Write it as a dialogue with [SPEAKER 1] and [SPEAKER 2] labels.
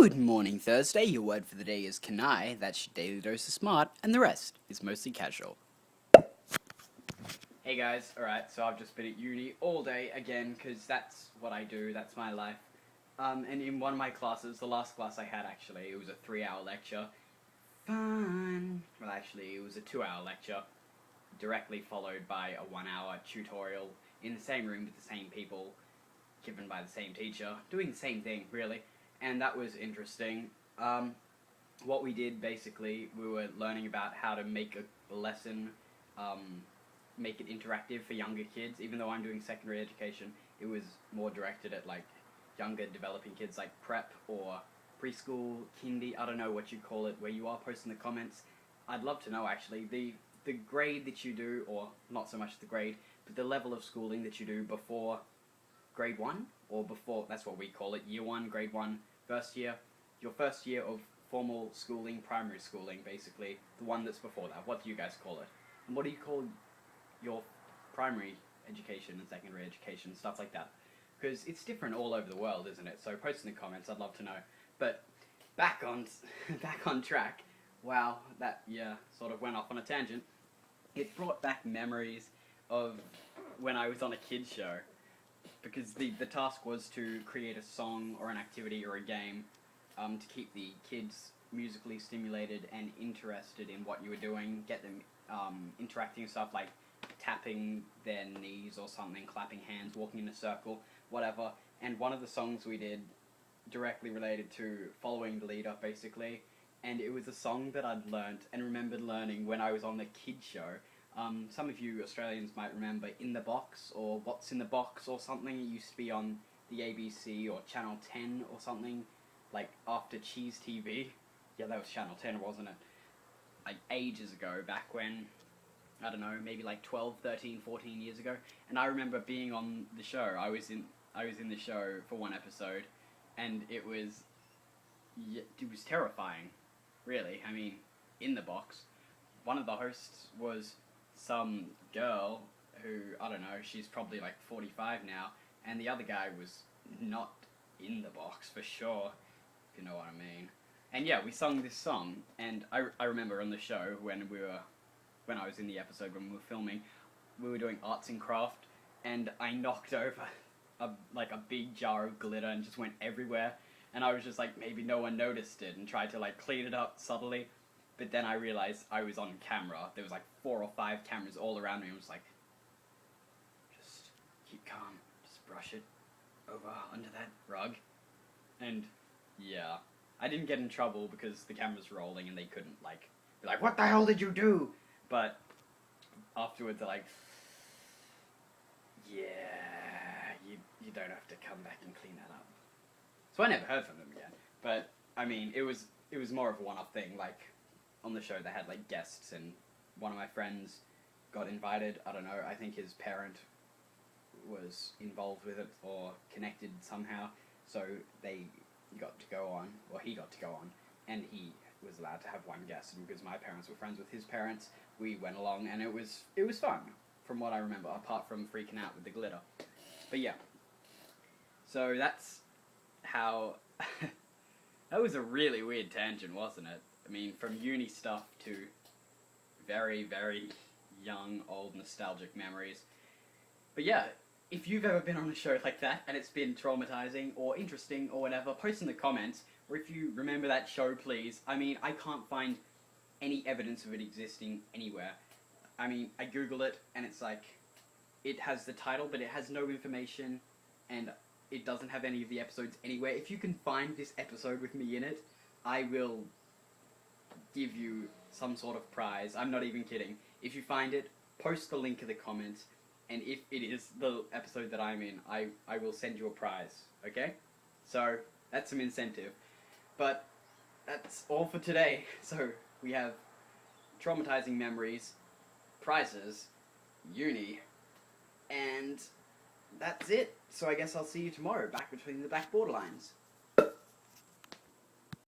[SPEAKER 1] Good morning, Thursday. Your word for the day is Canaille. That's your daily dose of smart, and the rest is mostly casual. Hey guys, alright, so I've just been at uni all day again, because that's what I do, that's my life. And in one of my classes, the last class I had actually, it was a 3-hour lecture. Fun! Well, actually, it was a 2-hour lecture, directly followed by a 1-hour tutorial in the same room with the same people, given by the same teacher, doing the same thing, really. And that was interesting. What we did, basically, we were learning about how to make a lesson, make it interactive for younger kids. Even though I'm doing secondary education, it was more directed at, like, younger developing kids, like prep or preschool, kindy, I don't know what you call it, where you are. Post in the comments. I'd love to know, actually, the grade that you do, or not so much the grade, but the level of schooling that you do before grade 1, or before, that's what we call it, year 1, grade 1, first year, your first year of formal schooling, primary schooling, basically, the one that's before that. What do you guys call it? And what do you call your primary education and secondary education, stuff like that? Because it's different all over the world, isn't it? So post in the comments, I'd love to know. But back on track. Wow, that, yeah, sort of went off on a tangent. It brought back memories of when I was on a kids show. Because the task was to create a song or an activity or a game to keep the kids musically stimulated and interested in what you were doing, get them interacting and stuff like tapping their knees or something, clapping hands, walking in a circle, whatever. And one of the songs we did directly related to following the leader, basically, and it was a song that I'd learnt and remembered learning when I was on the kids show. Some of you Australians might remember In the Box, or What's in the Box, or something. It used to be on the ABC or Channel 10 or something, like after Cheese TV. Yeah, that was Channel 10, wasn't it? Like ages ago, back when, I don't know, maybe like 12, 13, 14 years ago. And I remember being on the show. I was in the show for one episode, and it was terrifying, really. I mean, In the Box. One of the hosts was some girl who, I don't know, she's probably like 45 now, and the other guy was not in the box, for sure, if you know what I mean. And yeah, we sung this song, and I remember on the show, when I was in the episode when we were filming, we were doing arts and craft, and I knocked over a big jar of glitter and just went everywhere, and I was just like, maybe no one noticed it, and tried to like clean it up subtly. But then I realized I was on camera. There was like 4 or 5 cameras all around me. I was like, just keep calm. Just brush it over under that rug. And yeah, I didn't get in trouble because the camera's rolling and they couldn't like be like, what the hell did you do? But afterwards they're like, yeah, you don't have to come back and clean that up. So I never heard from them again. But I mean, it was more of a one-off thing. Like, on the show they had like guests, and one of my friends got invited. I don't know, I think his parent was involved with it or connected somehow, so they got to go on, or he got to go on, and he was allowed to have one guest, and because my parents were friends with his parents, we went along, and it was fun, from what I remember, apart from freaking out with the glitter. But yeah, so that's how that was a really weird tangent, wasn't it? I mean, from uni stuff to very, very young, old, nostalgic memories. But yeah, if you've ever been on a show like that, and it's been traumatizing, or interesting, or whatever, post in the comments, or if you remember that show, please. I mean, I can't find any evidence of it existing anywhere. I mean, I googled it, and it's like, it has the title, but it has no information, and it doesn't have any of the episodes anywhere. If you can find this episode with me in it, I will give you some sort of prize. I'm not even kidding. If you find it, post the link in the comments, and if it is the episode that I'm in, I will send you a prize, okay? So, that's some incentive. But that's all for today. So, we have traumatizing memories, prizes, uni, and that's it. So I guess I'll see you tomorrow, back between the back borderlines.